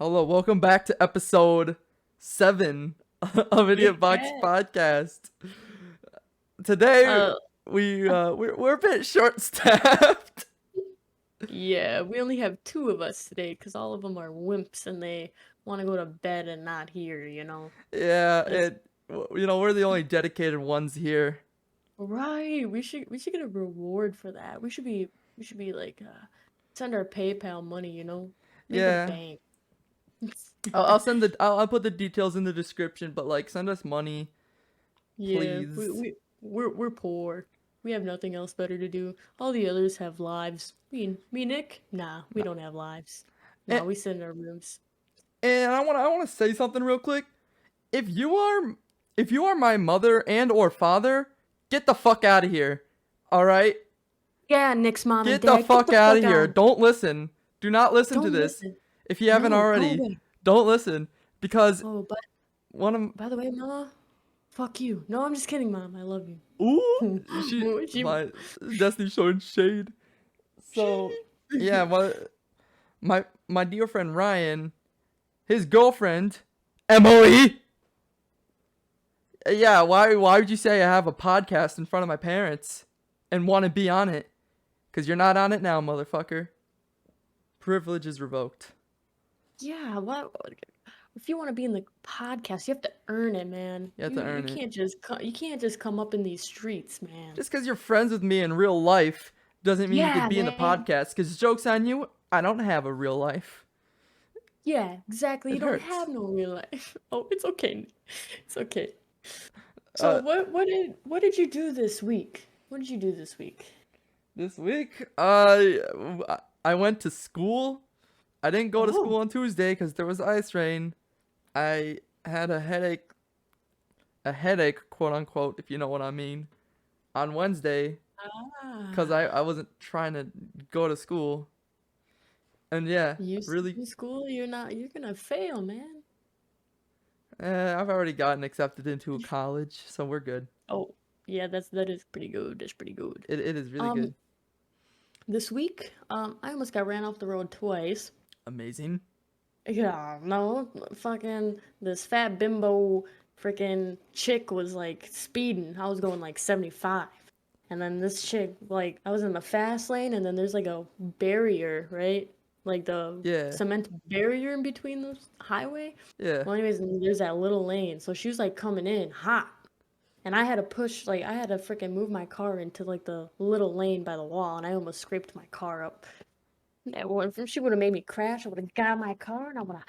Hello, welcome back to episode 7 of Idiot Box Yeah. Podcast. Today Uh, we're a bit short-staffed. yeah, we only have two of us today because all of them are wimps and they want to go to bed and not here. Yeah, That's we're the only dedicated ones here. right. We should get a reward for that. We should be like send our PayPal money. Make a Yeah. bank. I'll put the details in the description, but like send us money, Yeah, we, please. we we're poor. We have nothing else better to do. All the others have lives. Me, Nick? Nah, we No. don't have lives. And, Nah, we sit in our rooms. and I want to say something real quick. If you are if you are my mother and or father, get the fuck out of here. All right? Yeah, Nick's mom and Get the dad, get fuck the out fuck of here. out. Don't listen. Do not listen to Don't this. listen. If you haven't No, go already, away. don't listen because Oh, but one of by the way, Mama, fuck you. No, I'm just kidding, Mom. I love you. ooh, she She, my Destiny showing shade. So, yeah, my dear friend Ryan, his girlfriend Emily. Yeah, why would you say I have a podcast in front of my parents and want to be on it? Cuz you're not on it now, motherfucker. Privilege is revoked. yeah, what? If you want to be in the podcast, you have to earn it, man. You have to You earn it. can't just come up in these streets, man. Just because you're friends with me in real life doesn't mean you could Yeah, be in the man. podcast. Because joke's on you, I don't have a real life. Yeah, exactly. It You don't hurts. have no real life. Oh, it's okay. It's okay. So Uh, what did you do this week? What did you do this week? this week, I went to school. I didn't go to school Oh. on Tuesday because there was ice rain. I had a headache, quote unquote, if you know what I mean, on Wednesday because Ah. I wasn't trying to go to school. And yeah, You really, in school, you're gonna fail, man. I've already gotten accepted into a college, so we're good. Oh, yeah, that is pretty good. That's pretty good. It is really Um, good. this week, I almost got ran off the road twice. Amazing. Yeah, no, fucking this fat bimbo freaking chick was like speeding. I was going like 75. And then this chick, like, I was in the fast lane, and then there's like a barrier, right? Like the Yeah, cement barrier in between the highway. yeah. Well, anyways, and there's that little lane. So she was like coming in hot. And I had to push, like, I had to freaking move my car into like the little lane by the wall, and I almost scraped my car up. If she would have made me crash, I would have got my car and I would have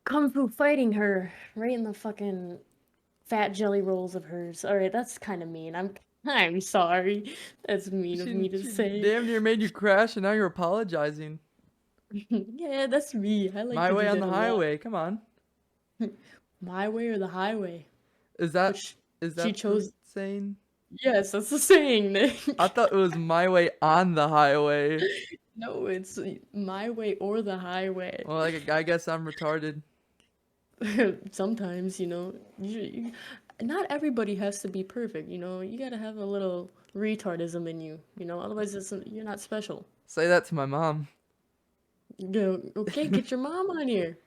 kung fu fighting her right in the fucking fat jelly rolls of hers. All right, that's kind of mean. I'm sorry. That's mean of me to She say. damn near made you crash, and now you're apologizing. Yeah, that's me. I like My to way do on that the a lot. highway. Come on. My way or the highway, Is that which is she that the chose. saying? Yes, that's the saying, I Nick. thought it was my way on the highway. No, it's my way or the highway. Well, like I guess I'm retarded. Sometimes, not everybody has to be perfect, you gotta have a little retardism in you, otherwise you're not special. Say that to my mom. Okay, get your mom on here.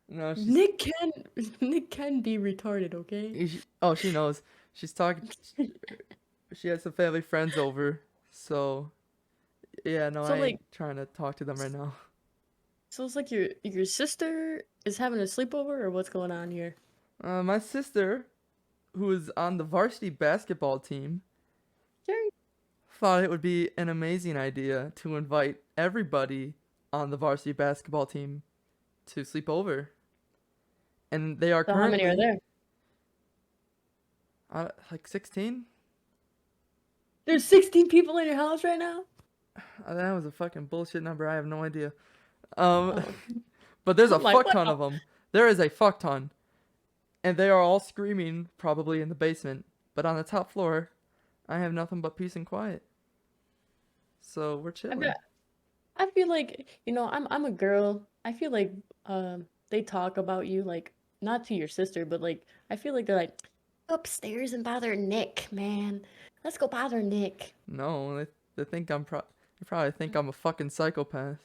No, Nick can Nick can be retarded, okay? oh, she knows. She's talking. She has some family friends over, so yeah. No, So I like ain't trying to talk to them right now. so it's like your sister is having a sleepover or what's going on here? My sister, who is on the varsity basketball team, Sure. thought it would be an amazing idea to invite everybody on the varsity basketball team to sleep over. And they are So how many are currently there? like 16. There's 16 people in your house right now? That was a fucking bullshit number. I have no idea. Um, Oh. but there's a I'm like, fuck what ton the of them. There is a fuck ton, and they are all screaming probably in the basement. But on the top floor, I have nothing but peace and quiet. So we're I chilling. bet I feel like, I'm a girl. I feel like they talk about you like not to your sister, but like I feel like they're like upstairs and bother Nick, man. Let's go bother Nick. No, they think they probably think I'm a fucking psychopath.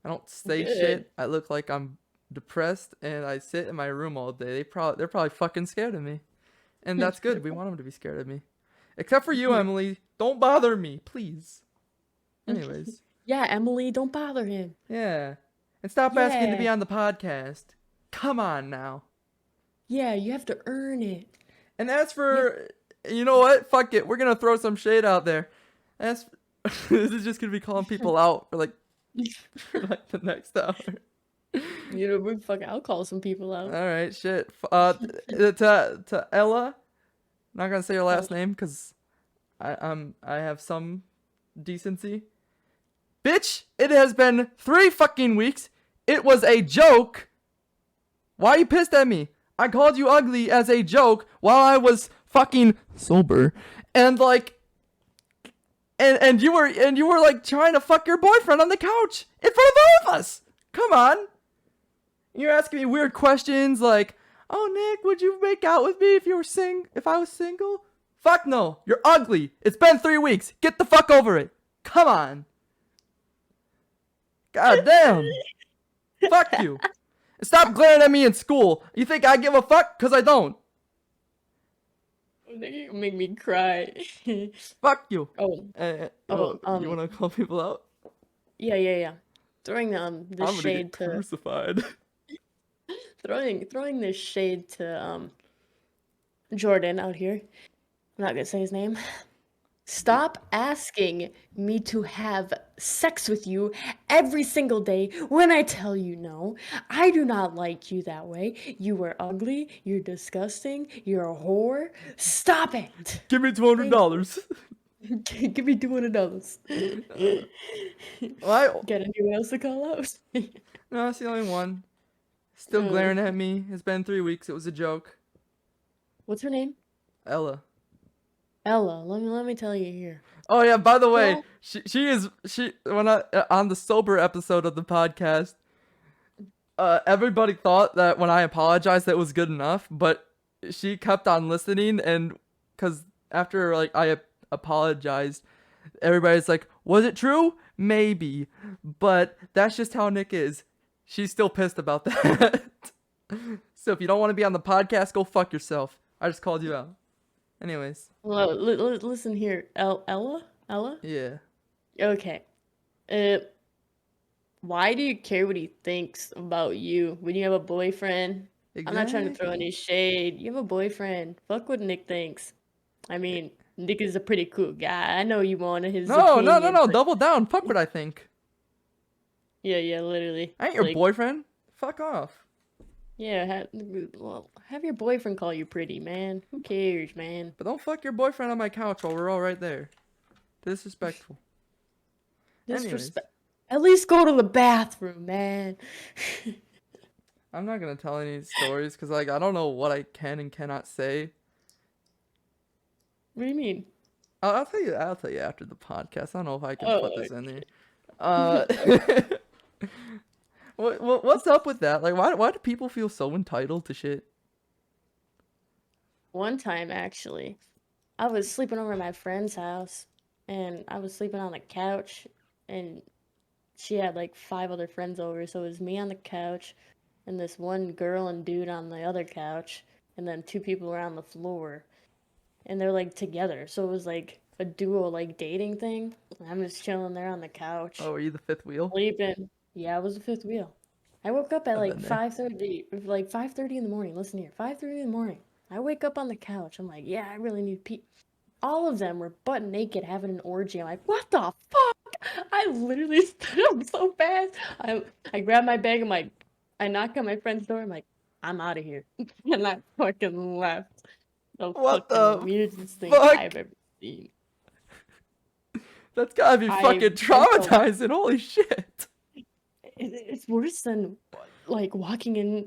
I don't say Good. shit. I look like I'm depressed and I sit in my room all day, they're probably fucking scared of me. And that's good. We want them to be scared of me. Except for you, Emily. Don't bother me, please. Anyways. Yeah, Emily, don't bother him. Yeah. And stop asking to be Yeah. on the podcast. Come on now. Yeah, you have to earn it. And as You for, you know what? Fuck it. We're going to throw some shade out there. As this is just going to be calling people out for like the next hour. I'll call some people All out. right, shit. To Ella, not gonna say her last name because I have some decency. Bitch, it has been 3 fucking weeks. It was a joke. Why are you pissed at me? I called you ugly as a joke while I was fucking sober, and and you were like trying to fuck your boyfriend on the couch in front of all of us. Come on. You're asking me weird questions like, "Oh, Nick, would you make out with me if I was single?" Fuck no. You're ugly. It's been 3 weeks. Get the fuck over it. Come on. God damn. Fuck you. And stop glaring at me in school. You think I give a fuck? Cause I don't. You make me cry. Fuck you. Oh, You wanna call people out? yeah. Throwing this I'm gonna shade get to crucified. throwing this shade to Jordan out here. I'm not gonna say his name. Stop asking me to have sex with you every single day when I tell you no. I do not like you that way. You are ugly. You're disgusting. You're a whore. Stop it. Give me $200. Give me $200. Well, Got anyone else to call out? no, it's the only one. Still glaring at me. It's been 3 weeks. It was a joke. What's her name? Ella. Ella. Let me tell you here. Oh yeah, by the way, Well- she when I on the sober episode of the podcast, everybody thought that when I apologized that was good enough, but she kept on listening, and cuz after like I apologized, everybody's like, "Was it true? Maybe." But that's just how Nick is. She's still pissed about that. So if you don't want to be on the podcast, go fuck yourself. I just called you out. Anyways, Well, listen here, Ella. yeah. Okay. Why do you care what he thinks about you when you have a boyfriend? I'm not trying to throw any shade. You have a boyfriend. Fuck what Nick thinks. I mean, Nick is a pretty cool guy. I know you want his No, opinion, but double down. Fuck what I think. yeah, literally. I ain't your Like, boyfriend. Fuck off. yeah, have your boyfriend call you pretty, man. Who cares, man? But don't fuck your boyfriend on my couch while we're all right there. Disrespectful. Anyways, Disrespect. At least go to the bathroom, man. I'm not gonna tell any stories because I don't know what I can and cannot say. What do you mean? I'll tell you. I'll tell you after the podcast. I don't know if I can put this in there. What's up with that? Like, why do people feel so entitled to shit? One time, actually, I was sleeping over at my friend's house, and I was sleeping on the couch, and she had like 5 other friends over, so it was me on the couch, and this one girl and dude on the other couch, and then 2 people were on the floor, and they're like together, so it was like a duo like dating thing. I'm just chilling there on the couch, Oh, are you the fifth wheel? sleeping. Yeah, I was the 5th wheel. I woke up at I've like been there. 5:30 in the morning. Listen here, 5:30 in the morning. I wake up on the couch. I'm like, yeah, I really need to pee. All of them were butt naked having an orgy. I'm like, what the fuck? I literally stood up so fast. I grabbed my bag. I'm like, I knock on my friend's door. I'm like, I'm out of here. And I fucking left. The What fucking the weirdest thing fuck? I've ever seen. That's gotta be fucking traumatizing. Holy shit. It's worse than like walking in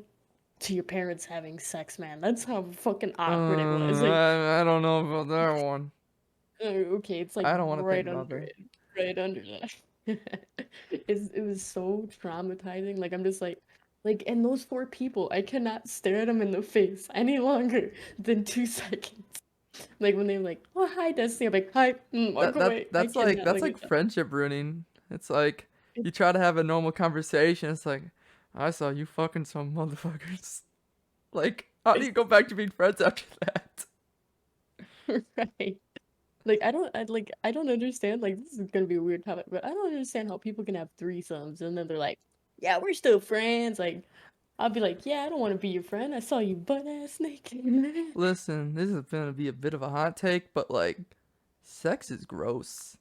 to your parents having sex, man. That's how fucking awkward it was. Like, I don't know about that one. okay, it's like I don't want to right think about under that. it, right under that. It was so traumatizing. Like I'm just like, and those 4 people, I cannot stare at them in the face any longer than 2 seconds. Like when they're like, "Oh hi, Destiny," I'm like, "Hi," walk away. That's like friendship ruining. It's like you try to have a normal conversation. It's like, I saw you fucking some motherfuckers. Like, how do you go back to being friends after that? Right. Like I don't understand. Like this is gonna be a weird topic, but I don't understand how people can have threesomes and then they're like, "Yeah, we're still friends." Like I'll be like, "Yeah, I don't want to be your friend. I saw you butt ass naked." Listen, this is gonna be a bit of a hot take, but like, sex is gross.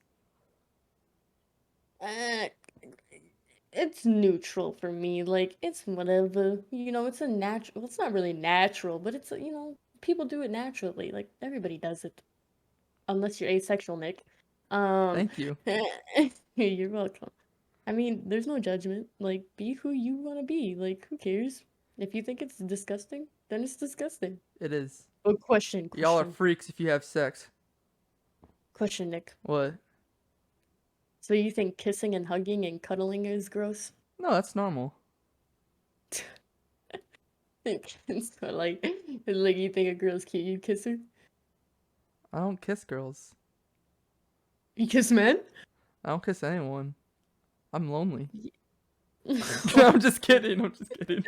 uh, it's neutral for me. Like it's whatever. You know, it's a natural. Well, it's not really natural, but it's you know, people do it naturally. Like everybody does it, unless you're asexual, Nick. Um, Thank you. you're welcome. I mean, there's no judgment. Like, be who you want to be. Like, who cares? If you think it's disgusting, then it's disgusting. It is. But question, Y'all are question, freaks if you have sex. question, Nick. What? So you think kissing and hugging and cuddling is gross? No, that's normal. So like you think a girl's cute, you'd kiss her? I don't kiss girls. You kiss men? I don't kiss anyone. I'm lonely. No, No, I'm just kidding. I'm just kidding.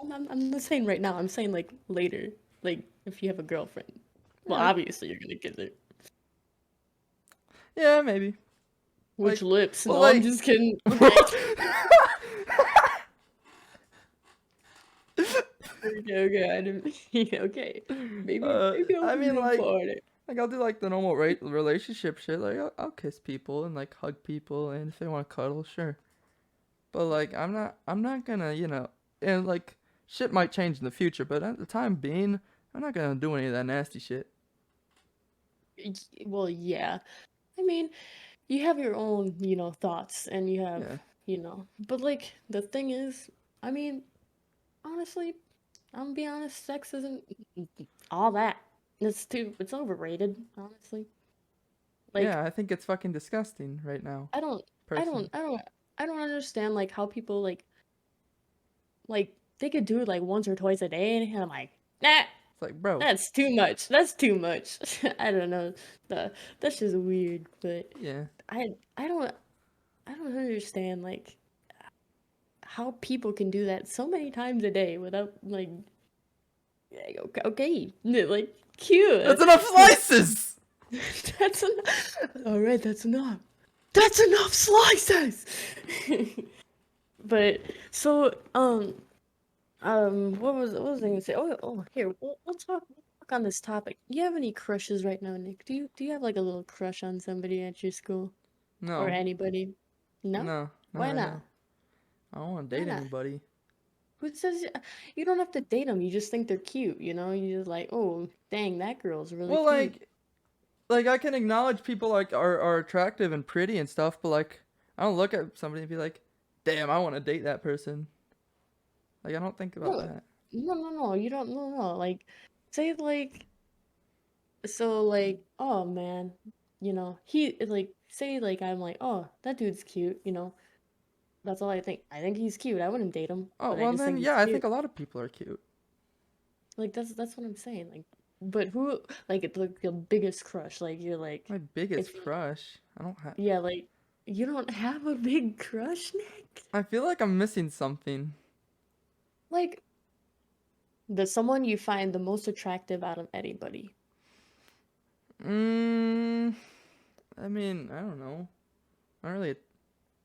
I'm not saying right now. I'm saying like later, like if you have a girlfriend. Well, Yeah, obviously you're gonna kiss her. yeah, maybe. Which Like, lips? well, No, I'm like, just kidding. Okay. Okay, I didn't. Yeah, okay, maybe I I wasn't mean, being like, for it. I'll do like the normal relationship shit. Like, I'll kiss people and like hug people, and if they want to cuddle, sure. But like, I'm not gonna, and like, shit might change in the future. But at the time being, I'm not gonna do any of that nasty shit. Well, yeah. I mean, you have your own, you know, thoughts, and you have, Yeah, you know. But like, the thing is, I mean, honestly, I'm gonna be honest, sex isn't all that. It's overrated, honestly. Like, yeah. I think it's fucking disgusting right now, I don't, I don't, personally. I don't, I don't understand like how people like they could do it like once or twice a day, and I'm like, nah. It's like, bro, That's too much. That's too much. I don't know. The that's just weird, but yeah, I I don't I don't understand like how people can do that so many times a day without like okay, okay. Like that's cute. enough slices. That's enough. All right, that's enough. That's enough slices. But so what was I gonna say? Oh here we'll talk on this topic. Do you have any crushes right now, Nick? Do you have like a little crush on somebody at your school or No, anybody? No? no, not Why right not? now. I don't want to Why date not? anybody. Who says you don't have to date them? You just think they're cute, you know? You just like, oh, dang, that girl's really Well, cute. like I can acknowledge people like are attractive and pretty and stuff, but like I don't look at somebody and be like, damn, I want to date that person. Like I don't think about No, that. no. You don't. No. Like, say like so like, oh man, you know, he like say like I'm like, oh, that dude's cute, you know. That's all I think. I think he's cute. I wouldn't date him, Oh but I well, just then think he's yeah, I think cute. a lot of people are cute. Like that's what I'm saying. Like, but who like it's like the biggest crush? Like you're like, My biggest if you, crush. I don't have. yeah, like you don't have a big crush, Nick. I feel like I'm missing something. Like the someone you find the most attractive out of anybody. Mm, I mean, I don't know. I'm not really.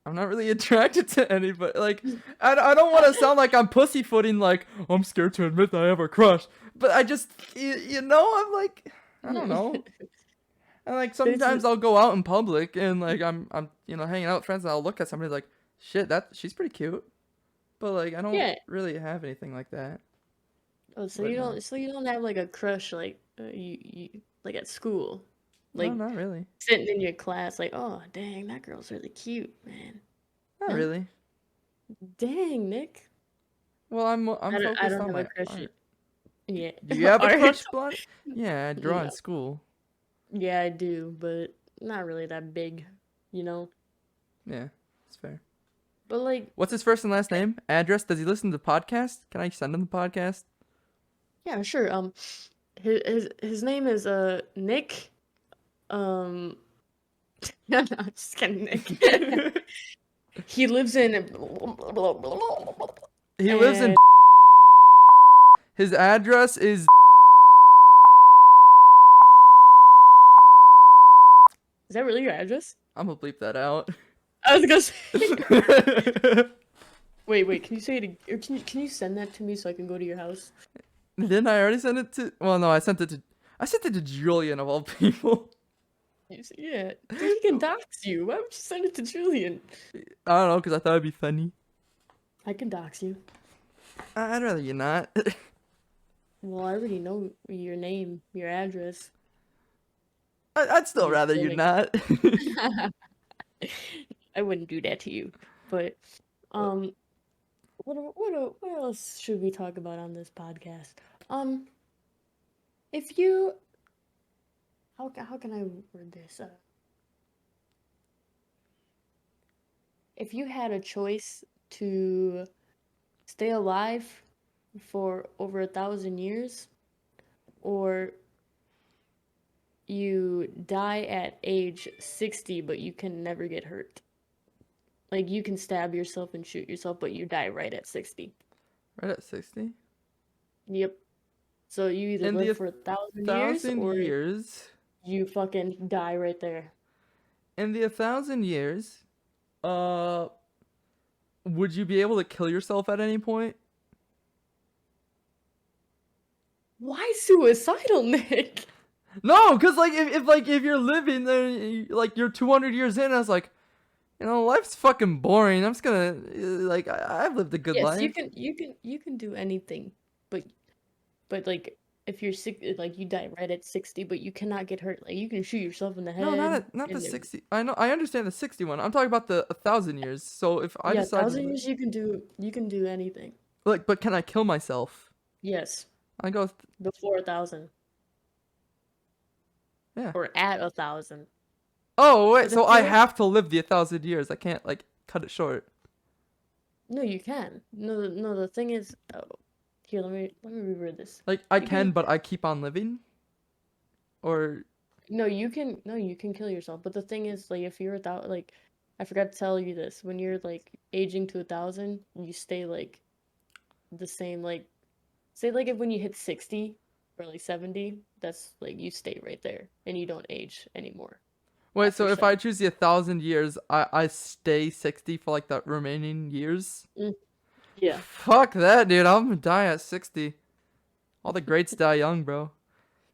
I'm not really attracted to anybody. Like, I don't want to sound like I'm pussyfooting. Like, I'm scared to admit that I have a crush. But I just, I'm like, I don't know. And like There's sometimes I'll go out in public and like I'm hanging out with friends and I'll look at somebody like, shit, that she's pretty cute. But like I don't yeah. really have anything like that Oh, so right now. you don't have like a crush like you like at school, No, like not really. sitting in your class, like, oh dang, that girl's really cute, man. Not No, really. dang, Nick. Well, I'm I focused don't on have a my crush yet. art. Yeah, Do you have a art. crush, Blunt? Yeah, I draw in No, school. yeah, I do, but not really that big, you know. Yeah, it's fair. But like, What's his first and last name? Address? Does he listen to the podcast? Can I send him the podcast? yeah, sure. His name is Nick. Um, no, no, just kidding, Nick. He lives in. He lives in. And His address is. is that really your address? I'm gonna bleep that out. I was gonna say. Wait. Can you say it? Or can you send that to me so I can go to your house? Didn't I already send it to? Well, no, I sent it to. I sent it to Julian of all people. Yeah, dude, he can dox you. Why would you send it to Julian? I don't know, because I thought it'd be funny. I can dox you. I'd rather you not. Well, I already know your name, your address. I'd still Just rather you kidding. not. I wouldn't do that to you. But um, what else should we talk about on this podcast? Um, if you how can I word this? If you had a choice to stay alive for over 1,000 years, or you die at age 60, but you can never get hurt. Like you can stab yourself and shoot yourself, but you die right at 60. Right at 60? Yep. So you either In the live for 1,000 years thousand or years. you fucking die right there. In the 1,000 years, uh, would you be able to kill yourself at any point? Why suicidal, Nick? No, because like if you're living there, like you're 200 years in, I was like, life's fucking boring. I'm just gonna like I've lived a good Yes, life. you can do anything, but like if you're sick, like you die right at 60, but you cannot get hurt. Like you can shoot yourself in the No, head, not the and 60. I know, I understand the 61. I'm talking about the 1,000 years. So if I yeah, decide to 1,000 years you can do anything. like, but can I kill myself? Yes, I go, before 1,000 yeah. or at 1,000. Oh wait, But the so I thing is, have to live the 1,000 years. I can't like cut it short. no, you can. No, the thing is, oh, here, let me reword this. Like I You can can, but I keep on living. Or no, you can kill yourself. But the thing is, like, if you're without, like, I forgot to tell you this. When you're like aging to 1,000, you stay like the same. Like, say like if when you hit 60 or like 70, that's like you stay right there and you don't age anymore wait, after so if I 70. choose the 1,000 years, I stay 60 for like the remaining years. Mm, yeah. Fuck that, dude. I'm gonna die at 60. All the greats die young, bro.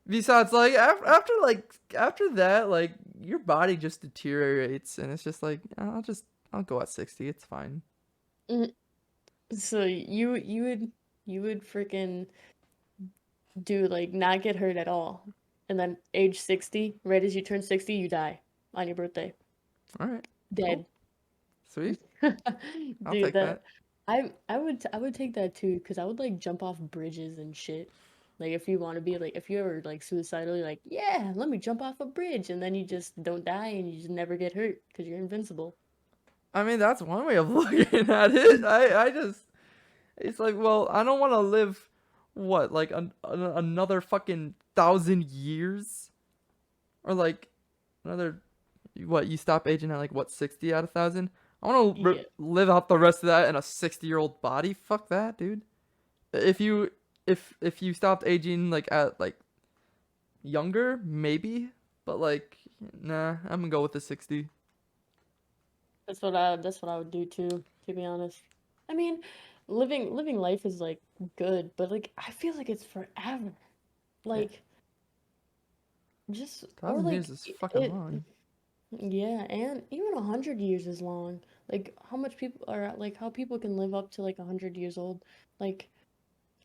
Besides, like after that, like your body just deteriorates, and it's just like I'll go at 60. It's fine. Mm. So you would freaking do like not get hurt at all. And then age 60, right as you turn 60, you die on your birthday. All right, cool, Dead. sweet. I'll Dude, take that. I would take that too, because I would like jump off bridges and shit. Like if you want to be like if you ever like suicidal, you're like, yeah, let me jump off a bridge, and then you just don't die and you just never get hurt because you're invincible. I mean, that's one way of looking at it. I just it's like, well, I don't want to live what like another fucking 1,000 years or like another what you stop aging at like what 60 out of 1,000. I want to Yeah. live out the rest of that in a 60-year-old body. Fuck that, dude. If you if you stopped aging like at like younger, maybe, but like nah, I'm gonna go with the 60. That's what I would do too, to be honest. I mean, living life is like good, but like I feel like it's forever. Yeah, Like just or 1,000 years like is fucking it long. yeah, and even 100 years is long. Like how much people are like how people can live up to like 100 years old. Like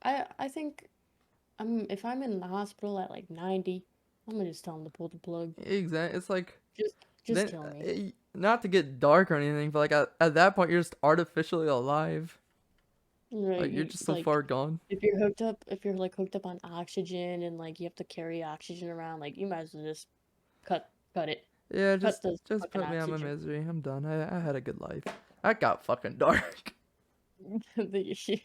I think if I'm in the hospital at like 90, I'm gonna just tell them to pull the plug. Exactly. It's like Just then kill me. not to get dark or anything, but like at that point you're just artificially alive. Right, Like you're just so like far gone. if you're like hooked up on oxygen and like you have to carry oxygen around, like you might as well just cut it. Yeah, Cut the just fucking put me on my oxygen. misery. I'm done. I had a good life. That got fucking dark. Yeah,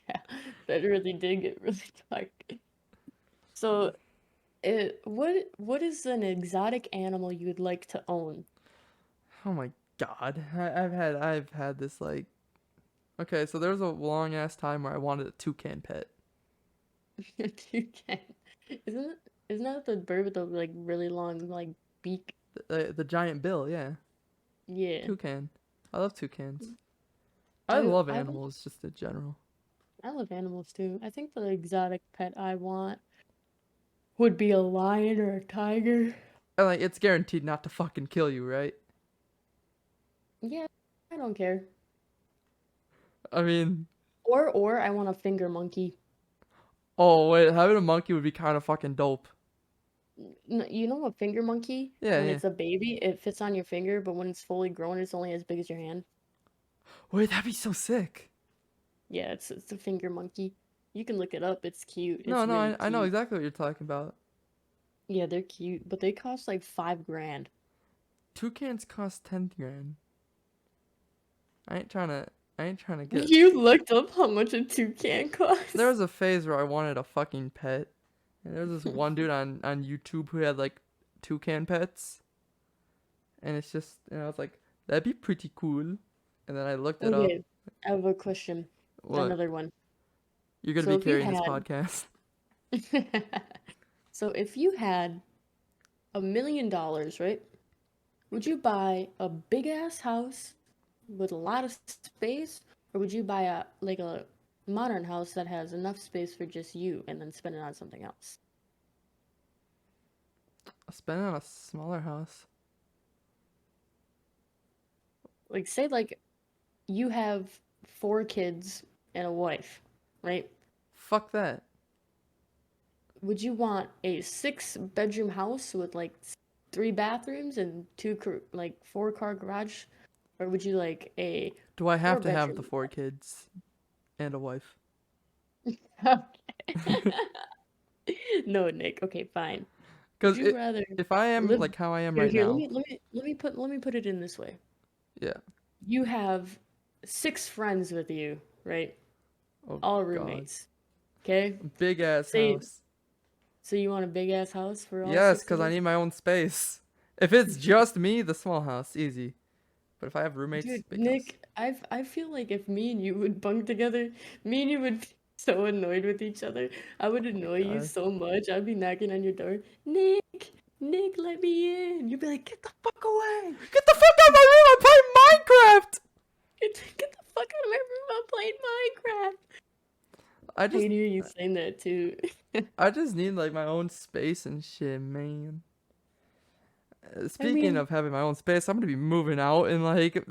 that really did get really dark. So, what is an exotic animal you would like to own? Oh my God, I've had this like. Okay, so there was a long ass time where I wanted a toucan pet. A toucan. Isn't it? Isn't that the bird with the like really long like beak? The giant bill, yeah. Yeah. Toucan. I love toucans. I I love I want animals just in general. I love animals too. I think the exotic pet I want would be a lion or a tiger. And like it's guaranteed not to fucking kill you, right? Yeah, I don't care. I mean, Or I want a finger monkey. oh wait, having a monkey would be kind of fucking dope. You know a finger monkey? Yeah, When yeah. it's a baby, it fits on your finger, but when it's fully grown, it's only as big as your hand. Wait, that'd be so sick. Yeah, it's a finger monkey. You can look it up. It's cute. No, It's no, really I know cute. exactly what you're talking about. Yeah, they're cute, but they cost like 5 grand. Toucans cost 10 grand. I ain't trying to. I ain't trying to get. You looked up how much a toucan There costs? was a phase where I wanted a fucking pet, and there was this one dude on YouTube who had like toucan pets, and it's just I was like that'd be pretty cool, and then I looked it up. Okay, I have a question. What? Another one. You're gonna So be if you carrying this had, podcast? so if you had $1 million, right? Would you buy a big ass house with a lot of space, or would you buy a modern house that has enough space for just you and then spend it on something else? I'll spend it on a smaller house. Like say like you have 4 kids and a wife, right? Fuck that. Would you want a 6 bedroom house with like 3 bathrooms and like 4 car garage, or would you like a Do I four have to have the bedroom? 4 kids and a wife? No, Nick. Okay, fine. Would Because you rather if I am live like how I am here? right Here, now, let me put it in this way. yeah. You have 6 friends with you, right? Oh All God, roommates. Okay? big ass Say house. so you want a big ass house for all Yes, six because of I us? need my own space. If it's just me, the small house, easy. But if I have roommates, Dude, big house. Nick, I feel like if me and you would bunk together, me and you would be so annoyed with each other. I would Oh my annoy you God. so much. I'd be knocking on your door. Nick, Nick, let me in. You'd be like, get the fuck away. Get the fuck out of my room! I'm playing Minecraft. Get the fuck out of my room. I'm playing Minecraft. I I just, can hear you saying that too. I just need like my own space and shit, man. I Speaking mean, of having my own space, I'm gonna be moving out in like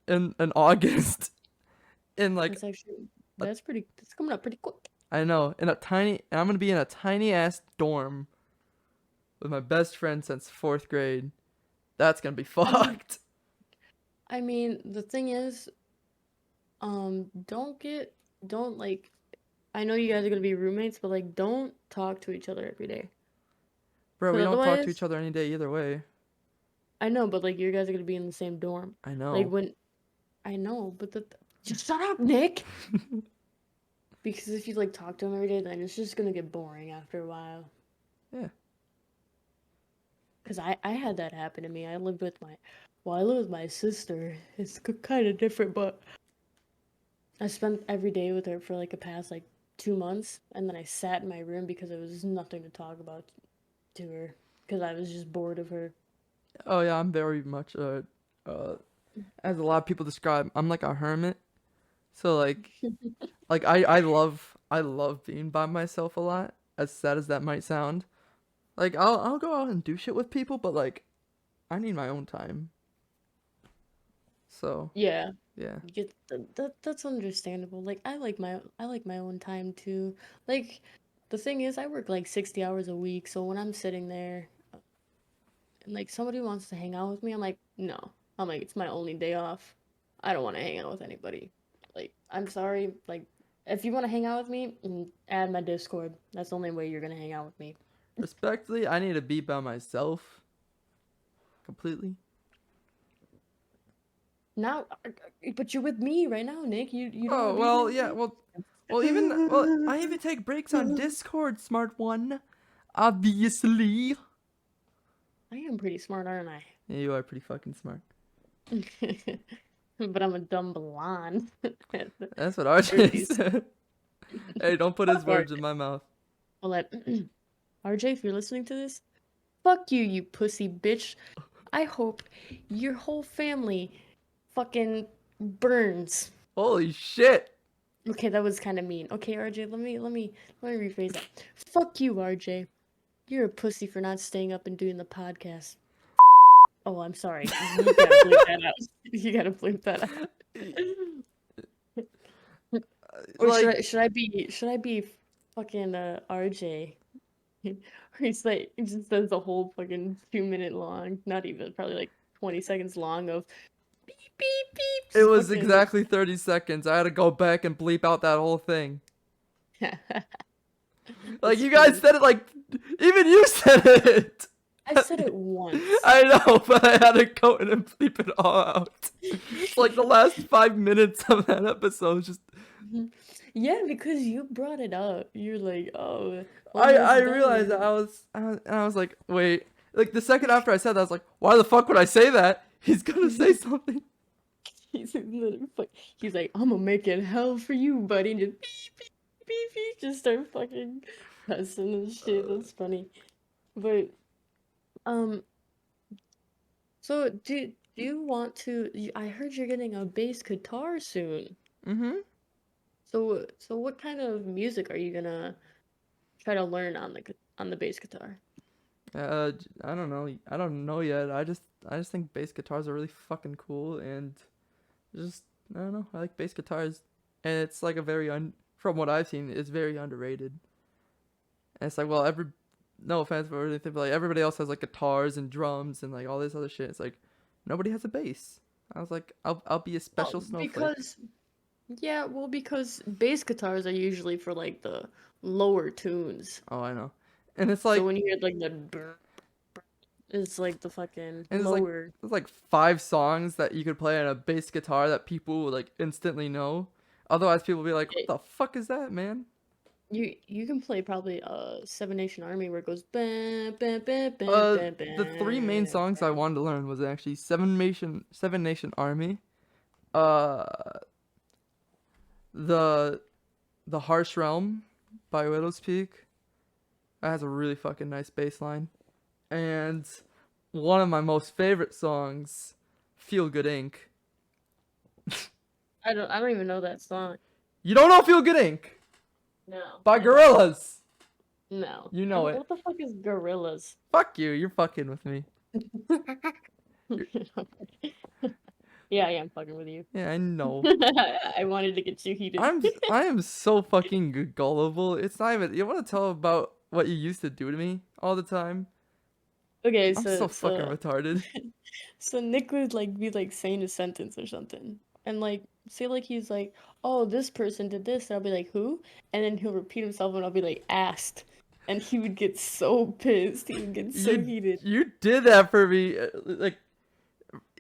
in August. In like that's actually a, that's coming up pretty quick. I know in a tiny. I'm gonna be in a tiny ass dorm with my best friend since 4th grade. That's gonna be I mean, fucked. the thing is, don't like I know you guys are gonna be roommates, but like don't talk to each other every day. Bro, we Because don't talk to otherwise, each other any day either way. I know, but like you guys are gonna be in the same dorm. I Like know. when I know, but just shut up, Nick. Because if you like talk to him every day, then it's just gonna get boring after a while. Yeah. Because I had that happen to me. I live with my sister. It's kind of different, but I spent every day with her for like the past like 2 months, and then I sat in my room because there was nothing to talk about to her because I was just bored of her. Oh yeah, I'm very much uh as a lot of people describe, I'm like a hermit. So like I love being by myself a lot. As sad as that might sound. Like I'll go out and do shit with people, but like I need my own time. So, Yeah, yeah. that's understandable. Like I like my own time too. Like the thing is, I work like 60 hours a week, so when I'm sitting there and like somebody wants to hang out with me, I'm like, no. I'm like, it's my only day off. I don't want to hang out with anybody. Like, I'm sorry. Like, if you want to hang out with me, add my Discord. That's the only way you're gonna hang out with me. Respectfully, I need to be by myself completely. Now, but you're with me right now, Nick. You don't want Oh, to be here well, with yeah, me? well even well, I even take breaks on Discord, smart one. Obviously. I am pretty smart, aren't I? Yeah, you are pretty fucking smart. But I'm a dumb blonde. That's what RJ RJ's said. Hey, don't put his fuck words RJ. in my mouth. Well, like, RJ, if you're listening to this, fuck you, you pussy bitch. I hope your whole family fucking burns. Holy shit. Okay, that was kind of mean. Okay, RJ, let me rephrase that. Fuck you, RJ. You're a pussy for not staying up and doing the podcast. Oh, I'm sorry. You gotta bleep that out. You gotta bleep that out. Or should Like, I be fucking RJ? Or he's like he just does the whole fucking 2 minute long, not even probably like 20 seconds long of beep beep beep. it Just was fucking exactly 30 seconds. I had to go back and bleep out that whole thing. Like, That's you guys funny. said it like, even you said it. I said it once. I know, but I had to go in and bleep it all out. Like, the last 5 minutes of that episode was just. Yeah, because you brought it up. You're like, oh, when I was realized that done? I was like, wait. Like, the second after I said that, I was like, why the fuck would I say that? He's gonna say something. He's literally he's like, I'm gonna make it hell for you, buddy. And just beep beep beep beep, just start fucking cussing and shit. That's funny. But um, so do you want to? I heard you're getting a bass guitar soon. Mm-hmm. So what kind of music are you gonna try to learn on the bass guitar? I don't know. I don't know yet. I just think bass guitars are really fucking cool, and just I don't know. I like bass guitars, and it's like a from what I've seen, it's very underrated. And it's like, well, no offense or anything, but like everybody else has like guitars and drums and like all this other shit. It's like nobody has a bass. I was like, I'll be a Well, special snowflake. because yeah, well, because bass guitars are usually for like the lower tunes. Oh, I know. And it's So like, when you hear like the it's like the fucking and it's like lower. there's like 5 songs that you could play on a bass guitar that people would like instantly know. Otherwise, people would be like, "What the fuck is that, man?" You can play probably Seven Nation Army where it goes bam bam bam bam Uh, bam the 3 main bam songs I bam. wanted to learn was actually Seven Nation Army, uh, the the Harsh Realm by Widow's Peak. That has a really fucking nice bass line. And one of my most favorite songs, Feel Good Inc. I don't even know that song. You don't know Feel Good Inc. No, by I don't. Gorillaz. No. You know it. What the fuck is gorillas? Fuck you. You're fucking with me. You're, Yeah, I am fucking with you. yeah, I know. I wanted to get you heated. I am so fucking gullible. It's not even. You want to tell about what you used to do to me all the time? Okay, I'm so so fucking so retarded. so Nick would like be like saying a sentence or something. And like say like he's like, "Oh, this person did this." And I'll be like, "Who?" And then he'll repeat himself and I'll be like, "Asked." And he would get so pissed. He would get so You heated. you did that for me. Like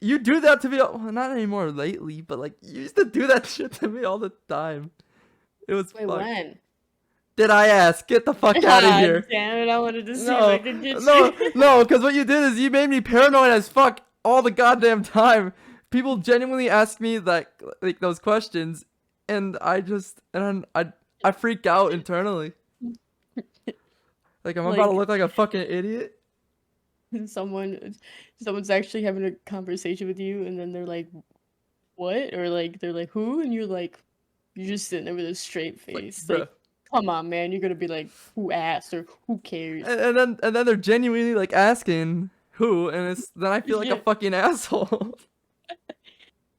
you do that to me. Well, not anymore lately, but like you used to do that shit to me all the time. It was Wait, fuck. when? Did I ask? Get the fuck out of Ah, here. damn it, I wanted to see if I No, could get no, you. no, because what you did is you made me paranoid as fuck all the goddamn time. People genuinely ask me like those questions, and I freak out internally. Like I'm about to Like look like a fucking idiot. someone someone's actually having a conversation with you and then they're like, "What?" Or like they're like, "Who?" And you're just sitting there with a straight Like, face. bruh. Like, come on, man, you're gonna be like, "Who asked?" or "Who cares?" And then they're genuinely like asking who, and it's then I feel like a Yeah. fucking asshole.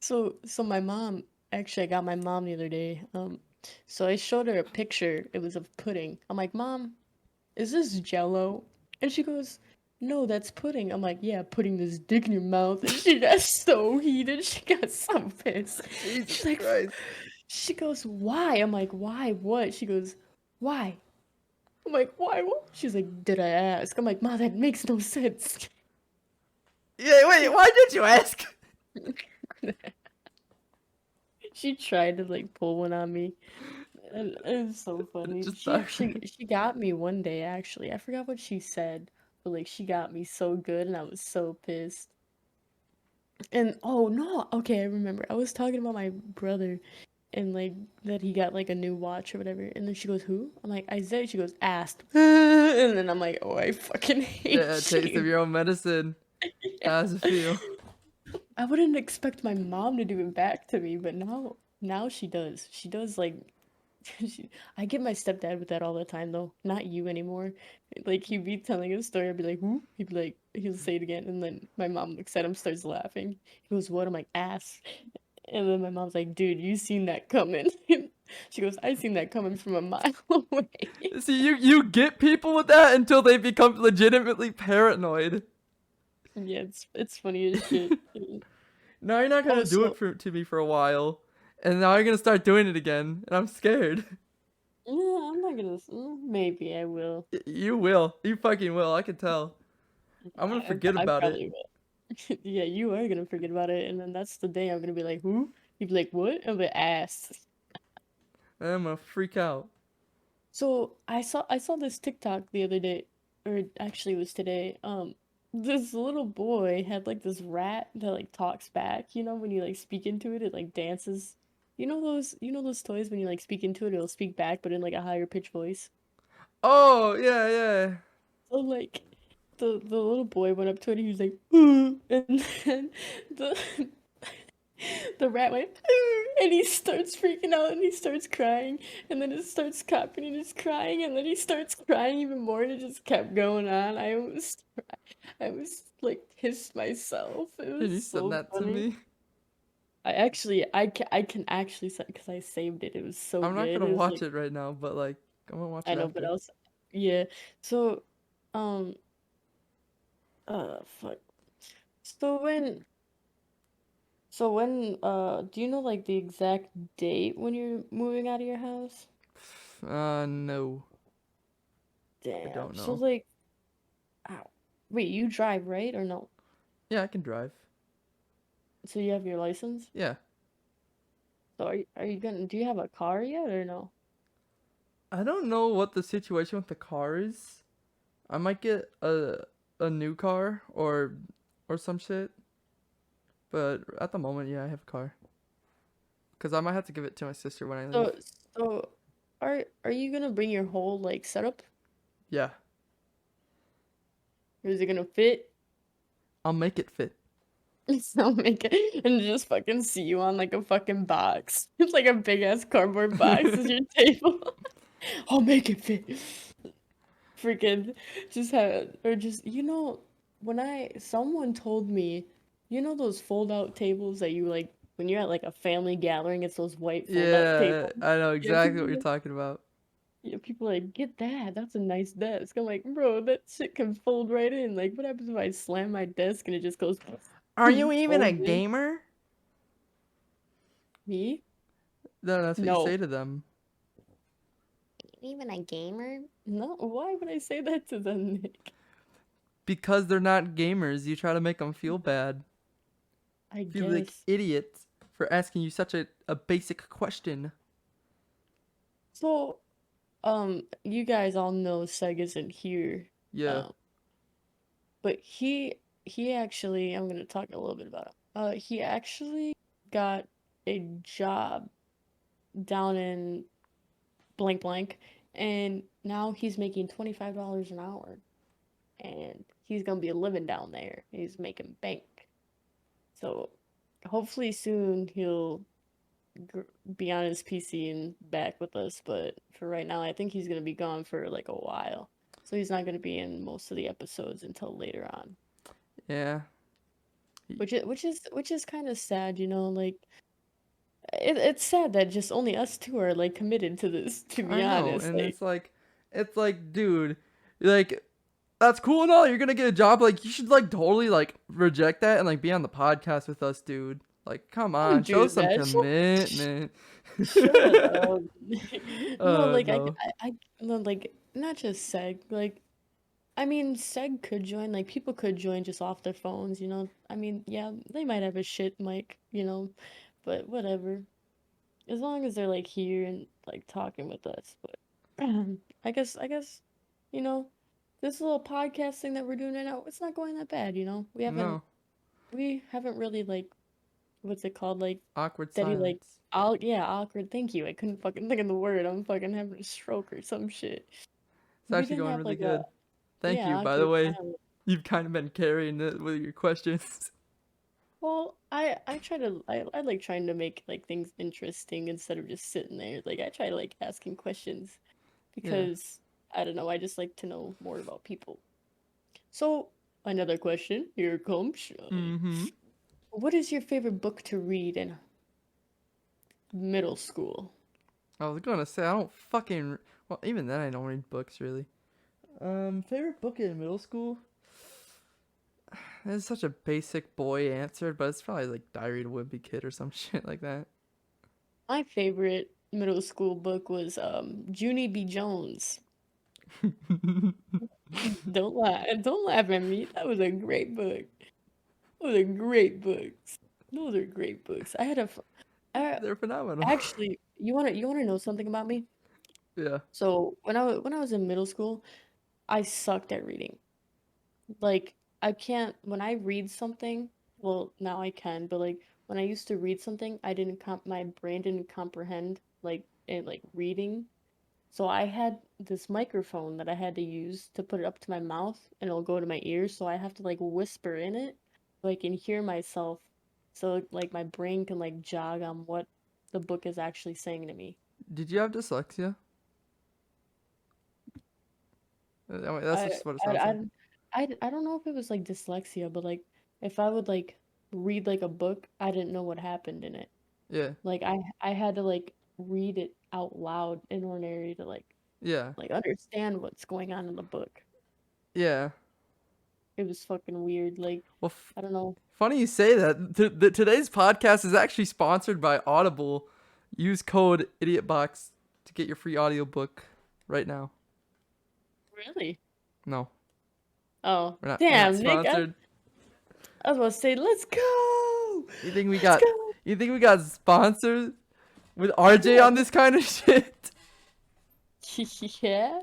So my mom, actually I got my mom the other day. So I showed her a picture. It was of pudding. I'm like, "Mom, is this Jello?" And she goes, "No, that's pudding." I'm like, "Yeah, putting this dick in your mouth." And she got so heated. She got so pissed. Jesus She's like, Christ. she goes, "Why?" I'm like, "Why? What?" She goes, "Why?" I'm like, "Why? What?" She's like, "Did I ask?" I'm like, "Ma, that makes no sense." Yeah, wait, why did you ask? She tried to like pull one on me. And it was so funny. Just She got me one day actually. I forgot what she said, but like she got me so good and I was so pissed. And oh no, okay, I remember. I was talking about my brother and like that he got like a new watch or whatever. And then she goes, "Who?" I'm like, "Isaiah." She goes, "Asked." And then I'm like, "Oh, I fucking Yeah, hate taste of you." your own medicine. How's it feel? I wouldn't expect my mom to do it back to me, but now she does. She does like I get my stepdad with that all the time though. Not you anymore. Like he'd be telling a story, I'd be like, "Who?" He'd be like, he'll say it again, and then my mom looks at him, starts laughing. He goes, "What?" I'm like, "Ass." And then my mom's like, "Dude, you seen that coming?" She goes, "I seen that coming from a mile away." See, you get people with that until they become legitimately paranoid. Yeah, it's funny as shit. Now you're not Oh, gonna do it so to me for a while, and now you're gonna start doing it again, and I'm scared. yeah, I'm not gonna. Maybe I will. You will. You fucking will. I can tell. I'm gonna forget I about it. probably will. Yeah, you are gonna forget about it, and then that's the day I'm gonna be like, "Who?" You'd be like, "What?" I'm like, "Ass." And I'm gonna freak out. So I saw this TikTok the other day, or actually it was today. This little boy had like this rat that like talks back. You know, when you like speak into it, it like dances. You know those toys when you like speak into it, it'll speak back, but in like a higher pitch voice. Oh yeah, yeah. So like the little boy went up to it and he was like, "Ooh," and then the the rat went, "Ooh," and he starts freaking out and he starts crying and then it starts coughing and it's crying and then he starts crying even more and it just kept going on. I was like pissed myself. It Can was you send so that to funny. me? I can actually say because I saved it. It was so I'm not good. gonna It was watch like it right now, but like I'm gonna watch I it know, but after. else yeah. So um fuck. So when do you know like the exact date when you're moving out of your house? No, I Damn. don't So know. like, ow. Wait, you drive, right? Or no? Yeah, I can drive. So you have your license? Yeah, So are you gonna do you have a car yet or no? I don't know what the situation with the car is. I might get a new car or some shit, but at the moment, yeah, I have a car. Cause I might have to give it to my sister when I leave. So so are you gonna bring your whole like setup? Yeah, Or is it gonna fit? I'll make it fit. So make it and just fucking see you on like a fucking box. It's like a big ass cardboard box as your table. I'll make it fit. Freaking just have or just when I someone told me those fold out tables that you like when you're at like a family gathering, it's those white fold out Yeah, tables. I know Yeah, exactly what you're talking about. people are like, get that, that's a nice desk. I'm like, bro, that shit can fold right in. Like what happens if I slam my desk and it just goes Are you even a folds in? gamer? Me? No, that's what you No. say to them. Even a gamer? No, why would I say that to them, Nick? Because they're not gamers, you try to make them feel bad. I Feel like guess. idiots for asking you such a basic question. So you guys all know Seg isn't here. Yeah. Um, but he actually, I'm gonna talk a little bit about him. He actually got a job down in blank blank, and now he's making $25 an hour, and he's gonna be living down there. He's making bank. So hopefully soon he'll gr- be on his PC and back with us, but for right now, I think he's gonna be gone for like a while. So he's not gonna be in most of the episodes until later on. Yeah. Which is kind of sad, like it's sad that just only us two are like committed to this, to be I know. honest. And Like, it's like, dude, like that's cool and all. You're gonna get a job. Like you should like totally like reject that and like be on the podcast with us, dude. Like, come on, don't show do some that. commitment. Shut up. No, like No. no, like not just Seg. Like I mean, Seg could join, like people could join just off their phones. I mean, yeah, they might have a shit mic, but whatever. As long as they're like here and like talking with us. But I guess, you know, this little podcast thing that we're doing right now, it's not going that bad. We haven't No. we haven't really like what's it called? Like Awkward steady like silence. yeah, awkward. Thank you. I couldn't fucking think of the word. I'm fucking having a stroke or some shit. It's We actually didn't going have really like a good. Thank yeah, you, by the awkward way. silence. You've kind of been carrying it with your questions. Well, I try to I like trying to make like things interesting instead of just sitting there. Like I try like asking questions Yeah. because I don't know, I just like to know more about people. So, another question, here comes. Mm-hmm. What is your favorite book to read in middle school? I was gonna say I don't fucking. Well, even then I don't read books really. Favorite book in middle school? It's such a basic boy answer, but it's probably like Diary of a Wimpy Kid or some shit like that. My favorite middle school book was Junie B. Jones. Don't laugh at me. That was a great book. Those are great books. Those are great books. I They're phenomenal. actually, you wanna know something about me? Yeah. So when I was in middle school, I sucked at reading. Like I can't when I read something, well, now I can, but like when I used to read something, I didn't my brain didn't comprehend like it like reading. So I had this microphone that I had to use to put it up to my mouth and it'll go to my ears, so I have to like whisper in it so I can hear myself so like my brain can like jog on what the book is actually saying to me. Did you have dyslexia? I mean, that's I just what it I sounds like. I I don't know if it was like dyslexia, but like if I would like read like a book, I didn't know what happened in it. Yeah. Like I had to like read it out loud in order to Yeah. like understand what's going on in the book. Yeah. It was fucking weird. Like Well, I don't know. funny you say that. Today's podcast is actually sponsored by Audible. Use code IdiotBox to get your free audiobook right now. Really? No, Oh, we're not damn, Nick. sponsored. I was about to say, let's go. You think we Let's got go. you think we got sponsored with RJ Yeah, on this kind of shit? yeah.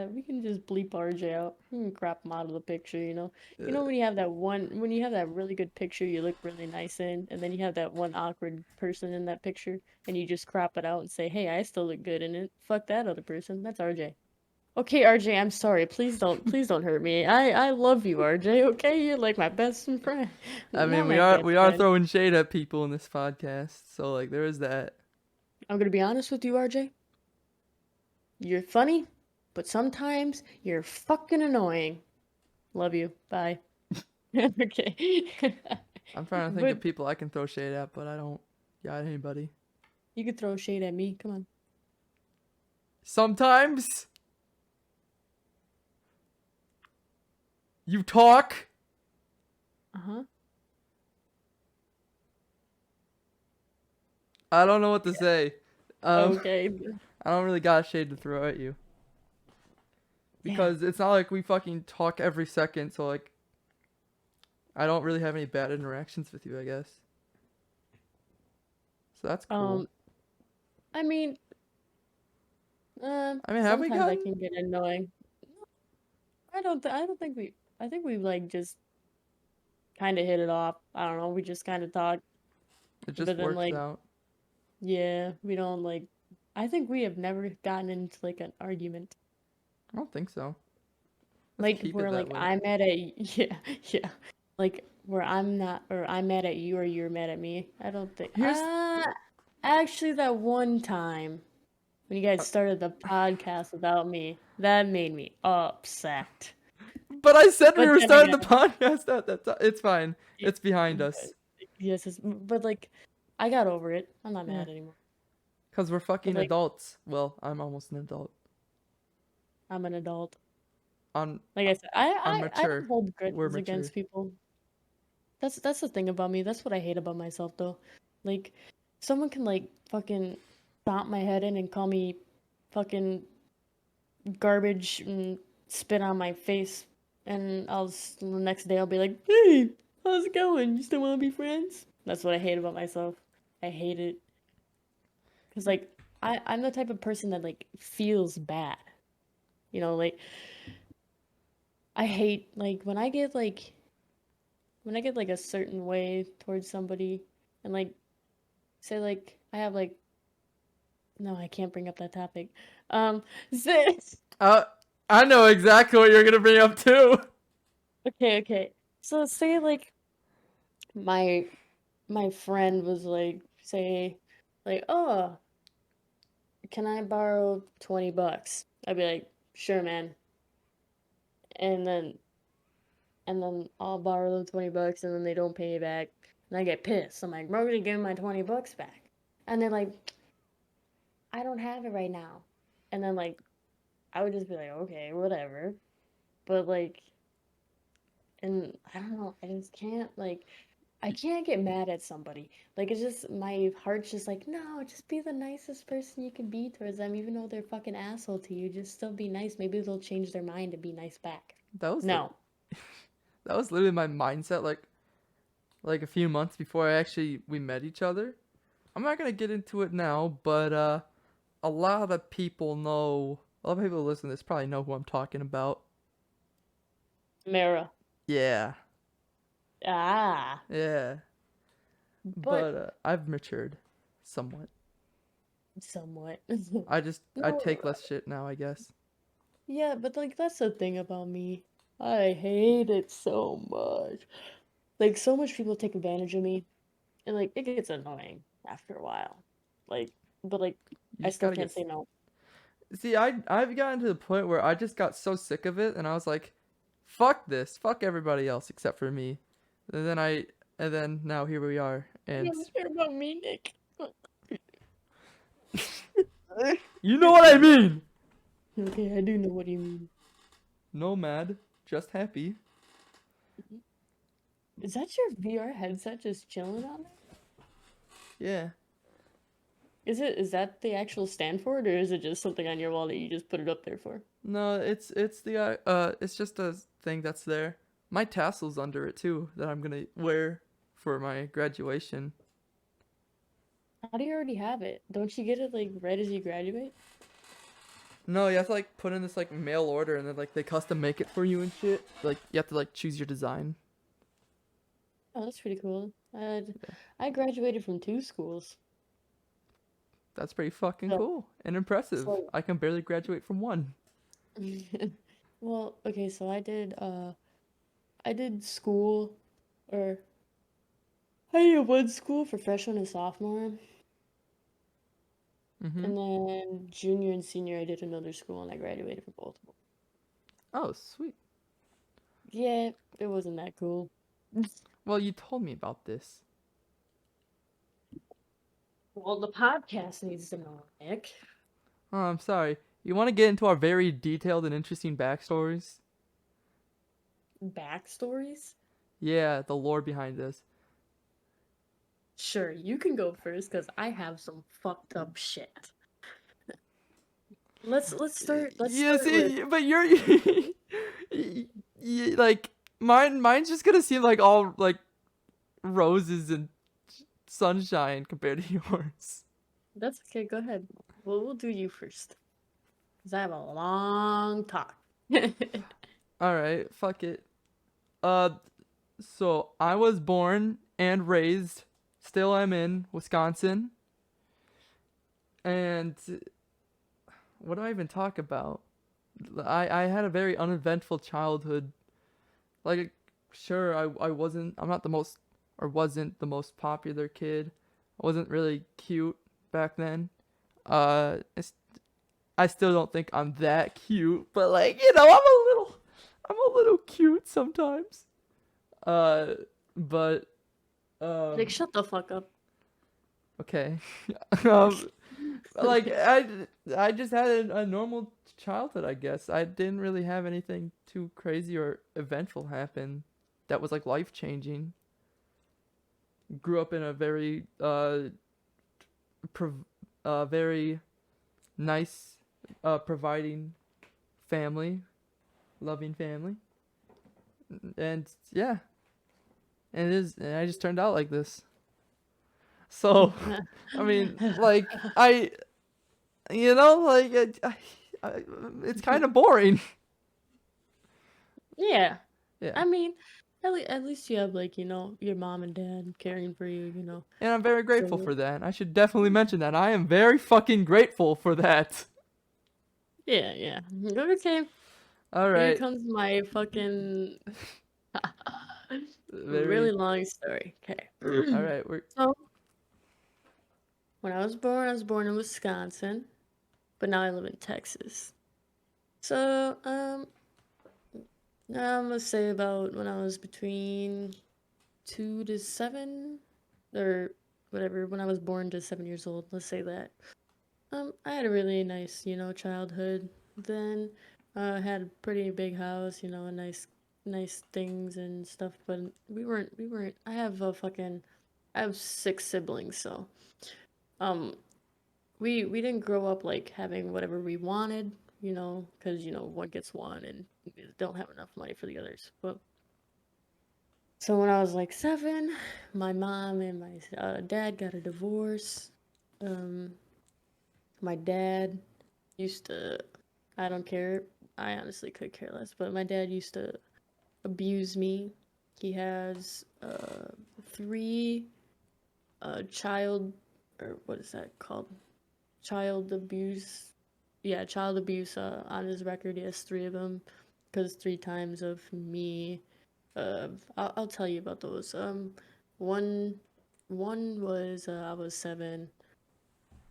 We can just bleep RJ out. We can crop him out of the picture, you know. You know Uh, when you have that when you have that really good picture you look really nice in, and then you have that one awkward person in that picture, and you just crop it out and say, "Hey, I still look good in it." Fuck that other person. That's RJ. Okay, RJ, I'm sorry. Please don't hurt me. I love you, RJ. Okay, you're like my best friend. I mean, Not my best we are friend. throwing shade at people in this podcast, so like there is that. I'm gonna be honest with you, RJ. You're funny, but sometimes you're fucking annoying. Love you. Bye. Okay. I'm trying to think of But people I can throw shade at, but I don't got anybody. you could throw shade at me. Come on. Sometimes you talk. Uh-huh. I don't know what to say. Um, Okay. I don't really got shade to throw at you Yeah. because it's not like we fucking talk every second. So like, I don't really have any bad interactions with you, I guess. So that's cool. Um, I mean, I mean, have we sometimes I gotten? can get annoying. I don't think I think we like just kind of hit it off. I don't know. We just kind of talk, It just but then works like, out. yeah, we don't like. I think we have never gotten into like an argument. I don't think so. Let's Like keep it where that like way. I'm mad at yeah, yeah. Like where I'm not or I'm mad at you or you're mad at me. I don't think Here's, actually that one time when you guys uh, started the podcast without me, that made me upset. but I said we But were then starting the again, podcast at that time. It's fine. y- It's behind but us. yes, but like I got over it. I'm not Yeah, mad anymore. cause we're But fucking like adults. Well, I'm almost an adult. I'm an adult. On Like I said, I'm I don't mature. hold We're grudges mature. against people. That's the thing about me. That's what I hate about myself though. Like someone can like fucking stomp my head in and call me fucking garbage and spit on my face and the next day I'll be like, "Hey, how's it going? You still want to be friends?" That's what I hate about myself. I hate it cuz like I'm the type of person that like feels bad. You know, like I hate like when I get like a certain way towards somebody, and like say like I have like no, I can't bring up that topic. Say, Uh, I know exactly what you're gonna bring up too. okay. So say like my my friend was like say like, "Oh, can I borrow $20?" I'd be like, "Sure, man." And then I'll borrow them $20 and then they don't pay me back. And I get pissed. I'm like, "We're gonna give me my $20 back." And they're like, "I don't have it right now." And then like I would just be like, "Okay, whatever." But like and I don't know, I just can't like I can't get mad at somebody. Like it's just my heart's just like, no, just be the nicest person you can be towards them, even though they're fucking asshole to you. Just still be nice. Maybe they'll change their mind and be nice back. That was No. that was literally my mindset like a few months before we met each other. I'm not gonna get into it now, but a lot of people know. A lot of people who listen to this probably know who I'm talking about. Mara. Yeah, Ah. yeah. But But I've matured somewhat. somewhat. I No, take less shit now, I guess. yeah, but like that's the thing about me. I hate it so much. Like so much people take advantage of me. And like it gets annoying after a while. Like but like You I just still gotta can't say no. See, I've gotten to the point where I just got so sick of it, and I was like, "Fuck this, fuck everybody else except for me." And then now here we are, You and don't care about me, Nick. you know what I mean. Okay, I do know what you mean. No mad, just happy. Is that your VR headset just chilling on there? Yeah. Is that the actual stand for it, or is it just something on your wall that you just put it up there for? No, it's just a thing that's there. My tassel's under it too that I'm gonna wear for my graduation. How do you already have it? Don't you get it like right as you graduate? No, you have to like put in this like mail order and then like they custom make it for you and shit. Like you have to like choose your design. Oh, that's pretty cool. I graduated from two schools. That's pretty fucking So cool and impressive. so I can barely graduate from one. well, okay, so I did school or I did one school for freshman and sophomore, Mm-hmm. and then junior and senior I did another school and I graduated from both of them. Oh, sweet. Yeah, it wasn't that cool. Well, you told me about this. Well, the podcast needs to know, Nick. Oh, I'm sorry. You want to get into our very detailed and interesting backstories? Backstories? Yeah, the lore behind this. Sure, you can go first because I have some fucked up shit. Let's Yeah, start with see, but you're like mine's just gonna seem like all like roses and sunshine compared to yours. that's okay, go ahead. Well, we'll do you first. Because I have a long talk. All right, fuck it. Uh, so I was born and raised, still am in Wisconsin, and what do I even talk about? I had a very uneventful childhood. Like, sure, I'm not the most or wasn't the most popular kid. I wasn't really cute back then. It's, I still don't think I'm that cute, but like I'm a little cute sometimes. Uh, but Like, um, shut the fuck up. okay. um, like I just had a normal childhood, I guess. I didn't really have anything too crazy or eventful happen that was like life changing. Grew up in a very very nice providing family, loving family. And yeah, and I just turned out like this. So, I mean, like like it's kind of boring. Yeah, Yeah. I mean, At least you have like, your mom and dad caring for you, And I'm very grateful So for that. I should definitely mention that. I am very fucking grateful for that. yeah, yeah. Okay. All Here right. comes my fucking really Very. long story. Okay. All right. We're. So when I was born in Wisconsin, but now I live in Texas. So, I'm gonna say about when I was between 2 to 7, or whatever, when I was born to 7 years old, let's say that. I had a really nice, childhood. Then, had a pretty big house, a nice things and stuff. But we weren't. I have 6 siblings, so um, we didn't grow up like having whatever we wanted, because one gets one and we don't have enough money for the others. But so when I was like 7, my mom and my dad got a divorce. Um, my dad used to, I don't care. I honestly could care less, but my dad used to abuse me. He has 3 child, or what is that called? Child abuse. Yeah, child abuse on his record. He has 3 of them, because 3 times of me. I'll tell you about those. One one was I was 7,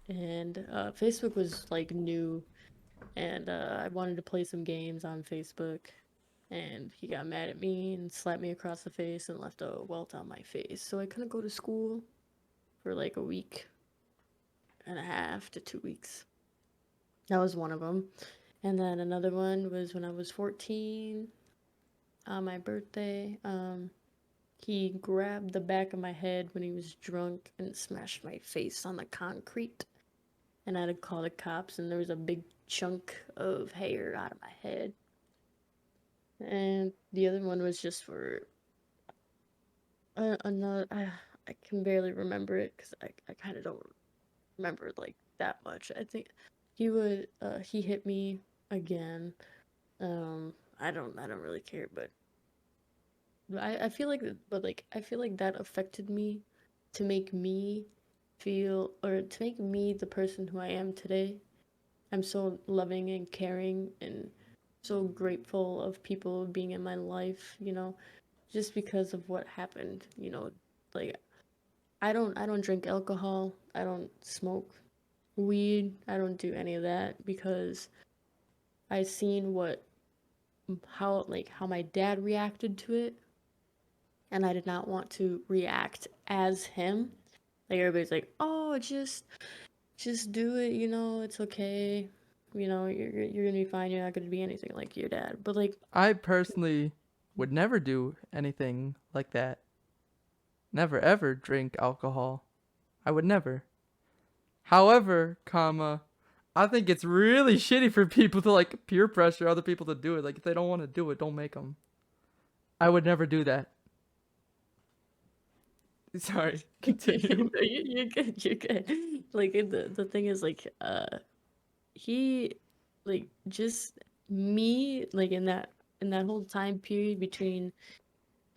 and Facebook was like new, and I wanted to play some games on Facebook, and he got mad at me and slapped me across the face and left a welt on my face. So I couldn't go to school for like a week and a half to 2 weeks. That was one of them. And then another one was when I was 14 on my birthday. He grabbed the back of my head when he was drunk and smashed my face on the concrete. And I had to call the cops, and there was a big chunk of hair out of my head. And the other one was just for another. I can barely remember it because I kind of don't remember it like that much. I think he hit me again. I don't really care, but I feel like I feel like that affected me to make me feel, or to make me the person who I am today. I'm so loving and caring and so grateful of people being in my life, just because of what happened, like I don't drink alcohol, I don't smoke weed, I don't do any of that because I seen how my dad reacted to it, and I did not want to react as him. Like everybody's like, "Oh, just do it, it's okay. You're gonna be fine. You're not gonna be anything like your dad." But like, I personally would never do anything like that. Never ever drink alcohol. I would never. However, comma, I think it's really shitty for people to like peer pressure other people to do it. Like if they don't want to do it, don't make them. I would never do that. Sorry, continue. you're good. You're good. Like the thing is like he like just me like in that whole time period between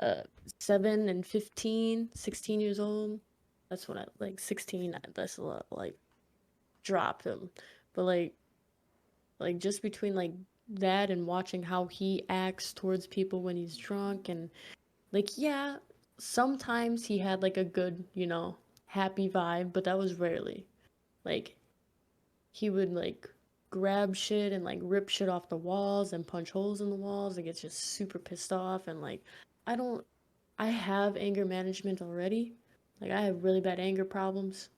uh 7 and 15, 16 years old. That's when I like 16. That's a lot. Like dropped him, but like just between like that and watching how he acts towards people when he's drunk, and like yeah, sometimes he had like a good, happy vibe, but that was rarely. Like he would like grab shit and like rip shit off the walls and punch holes in the walls and gets just super pissed off, and like I don't I have anger management already. Like I have really bad anger problems.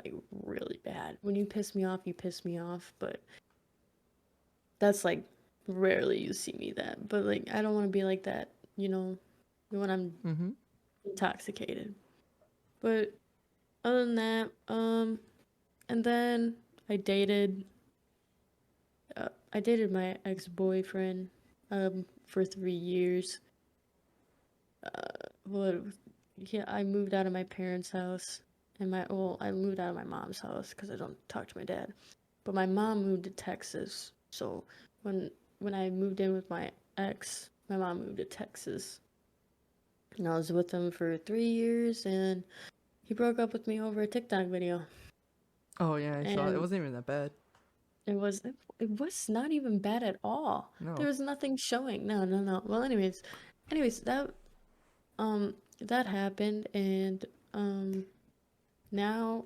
Like really bad. When you piss me off, you piss me off, but that's like rarely you see me that. But like I don't want to be like that, when I'm Mm-hmm. intoxicated. But other than that, and then I dated I dated my ex-boyfriend for 3 years. Well, yeah, I moved out of my parents' house, and I moved out of my mom's house because I don't talk to my dad. But my mom moved to Texas, so when when I moved in with my ex, my mom moved to Texas. And I was with him for 3 years, and he broke up with me over a TikTok video. Oh yeah, I saw it. It And wasn't even that bad. it was not even bad at all. There No. was nothing showing. No, no, no. Well, anyways, that happened, and now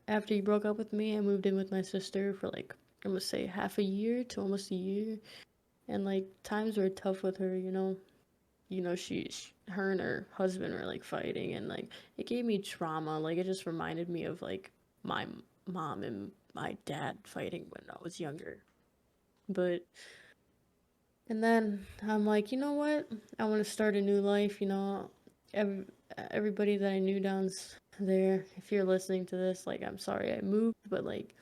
after he broke up with me, I moved in with my sister for like I'm gonna say half a year to almost a year, and like times were tough with her, her and her husband were like fighting, and like it gave me trauma. Like it just reminded me of like my mom and my dad fighting when I was younger. But and then I'm like, you know what? I want to start a new life. Every, everybody that I knew down there, if you're listening to this, like I'm sorry I moved, but like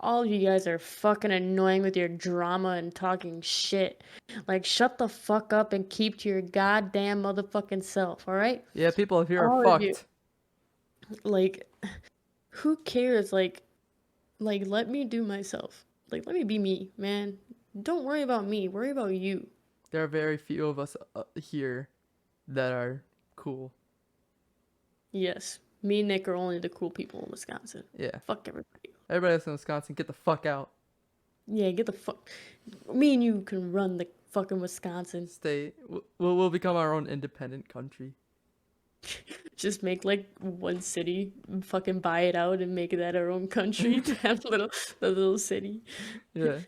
all of you guys are fucking annoying with your drama and talking shit. Like, shut the fuck up and keep to your goddamn motherfucking self, alright? Yeah, people up here are All of you. fucked. Like, who cares? Like, let me do myself. Like, let me be me, man. Don't worry about me. Worry about you. There are very few of us here that are cool. Yes. Me and Nick are only the cool people in Wisconsin. Yeah. Fuck everybody. Everybody else in Wisconsin, get the fuck out. Yeah, get the fuck. Me and you can run the fucking Wisconsin. Stay. We'll become our own independent country. Just make like one city, fucking buy it out and make that our own country to have the little city. Yeah.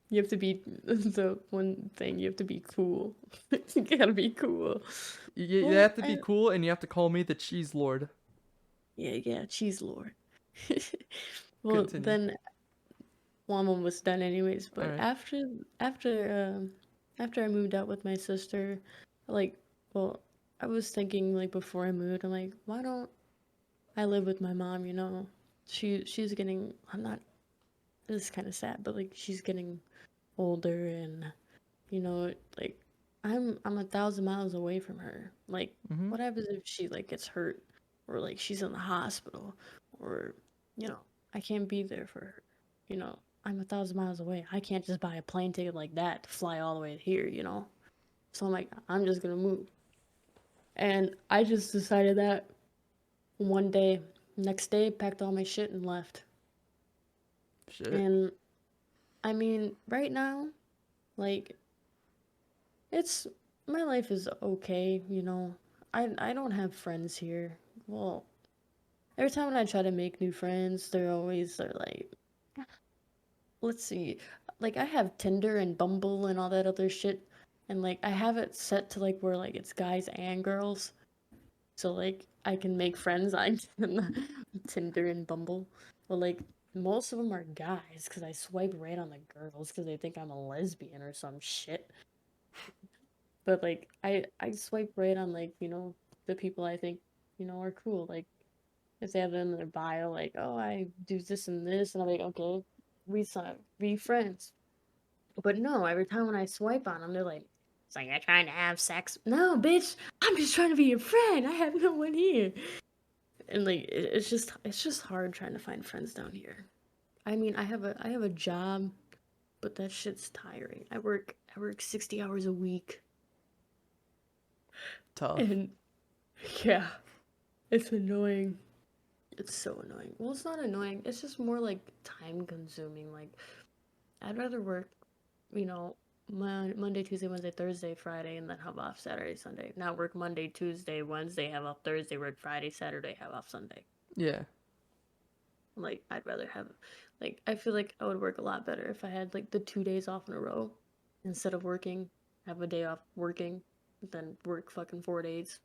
You have to be the one thing. You have to be cool. You gotta be cool. You Well, have to be cool, and you have to call me the cheese lord. yeah, cheese lord. Well, Continue. then, well, I'm almost done anyways. All But right. after I moved out with my sister, like, well, I was thinking like before I moved, I'm like, why don't I live with my mom? She's getting. I'm not. This is kind of sad, but like she's getting older, and you know, like I'm 1,000 miles away from her. Like, Mhm. what happens if she like gets hurt, or like she's in the hospital, or you know, I can't be there for her. I'm 1,000 miles away. I can't just buy a plane ticket like that to fly all the way here. So I'm like, I'm just gonna move, and I just decided that one day. Next day, packed all my shit and left. Shit. And I mean, right now, like it's my life is okay. I don't have friends here. Well, every time when I try to make new friends, they're like, let's see, like I have Tinder and Bumble and all that other shit, and like I have it set to like where like it's guys and girls, so like I can make friends on Tinder and Bumble, but like most of them are guys because I swipe right on the girls because they think I'm a lesbian or some shit. But like I swipe right on like, the people I think, are cool. Like if they have it in their bio, like, oh, I do this and this, and I'm like, okay, be friends. But no, every time when I swipe on them, they're like, it's like you're trying to have sex. No, bitch, I'm just trying to be your friend. I have no one here. And like it's just hard trying to find friends down here. I mean, I have a job, but that shit's tiring. I work 60 hours a week, Tough. and yeah, it's annoying. It's so annoying. Well, it's not annoying. It's just more like time consuming. Like I'd rather work, you know, Monday, Tuesday, Wednesday, Thursday, Friday, and then have off Saturday, Sunday. Not work Monday, Tuesday, Wednesday, have off Thursday, work Friday, Saturday, have off Sunday. Yeah. Like I'd rather have, like I feel like I would work a lot better if I had like the 2 days off in a row instead of working, have a day off working, then work fucking 4 days.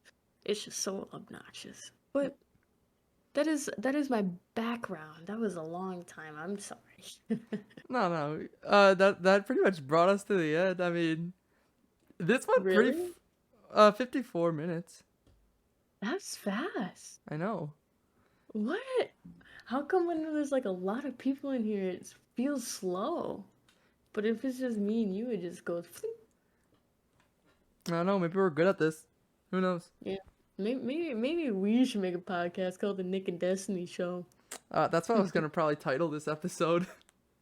It's just so obnoxious. But that is my background. That was a long time. I'm sorry. No, no. That pretty much brought us to the end. I mean, this went pretty. Really? 54 minutes. That's fast. I know. What? How come when there's like a lot of people in here, it feels slow? But if it's just me and you, it just goes. Fling. I don't know. Maybe we're good at this. Who knows? Yeah. Maybe we should make a podcast called the Nick and Destiny Show. That's what I was gonna probably title this episode.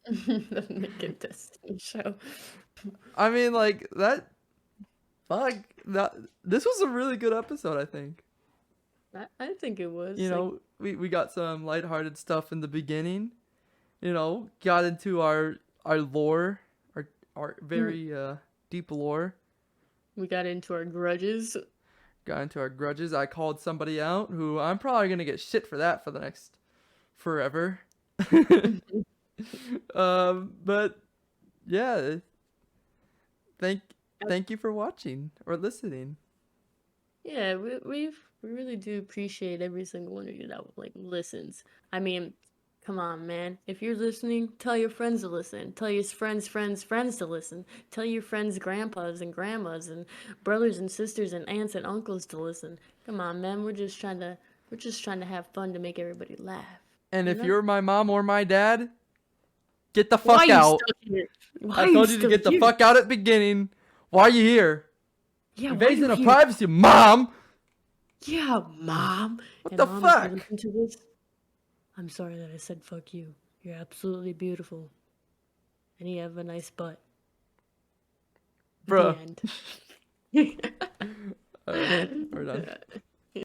The Nick and Destiny Show. I mean, like that. fuck. This was a really good episode, I think. I think it was You like know, we got some lighthearted stuff in the beginning. You know, got into our lore, our very deep lore. we got into our grudges. Got into our grudges. I called somebody out who I'm probably gonna get shit for that for the next forever. But yeah, thank thank you for watching or listening. Yeah, we really do appreciate every single one of you that like listens. I mean, come on, man. If you're listening, tell your friends to listen. Tell your friends to listen. Tell your friends' grandpas and grandmas and brothers and sisters and aunts and uncles to listen. Come on, man. We're just trying to have fun to make everybody laugh. And You if know? you're my mom or my dad, get the Why fuck are you out. stuck here? Why I are you told you to still get the here? fuck out at the beginning. Why are you here? Yeah, why are Invasion you of here? privacy, mom. Yeah, mom. What And the mom, if you fuck? listen to this, I'm sorry that I said fuck you. You're absolutely beautiful. And you have a nice butt. Bruh. The end. Alright, we're done.